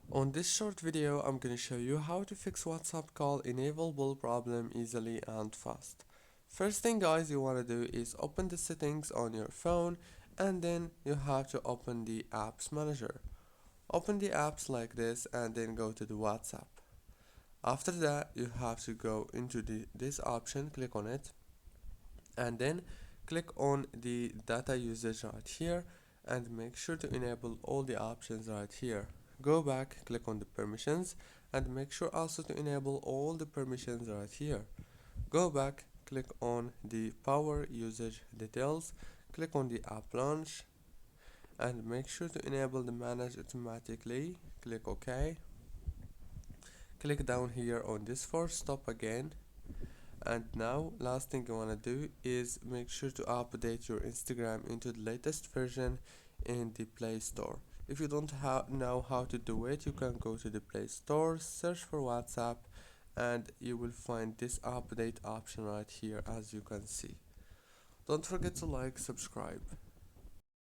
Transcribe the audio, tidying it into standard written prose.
On this short video, I'm going to show you how to fix WhatsApp call Unavailable problem easily and fast. First thing guys you want to do is open the settings on your phone and then you have to open the apps manager. Open the apps like this and then go to the WhatsApp. After that you have to go into this option, click on it and then click on the data usage right here and make sure to enable all the options right here. Go back, click on the permissions and make sure also to enable all the permissions right here. Go back, click on the power usage details, click on the app launch and make sure to enable the manage automatically. Click OK. Click down here on this for stop again. And now last thing you want to do is make sure to update your Instagram into the latest version in the Play Store. If you don't know how to do it, you can go to the Play Store, search for WhatsApp and you will find this update option right here as you can see. Don't forget to like, subscribe.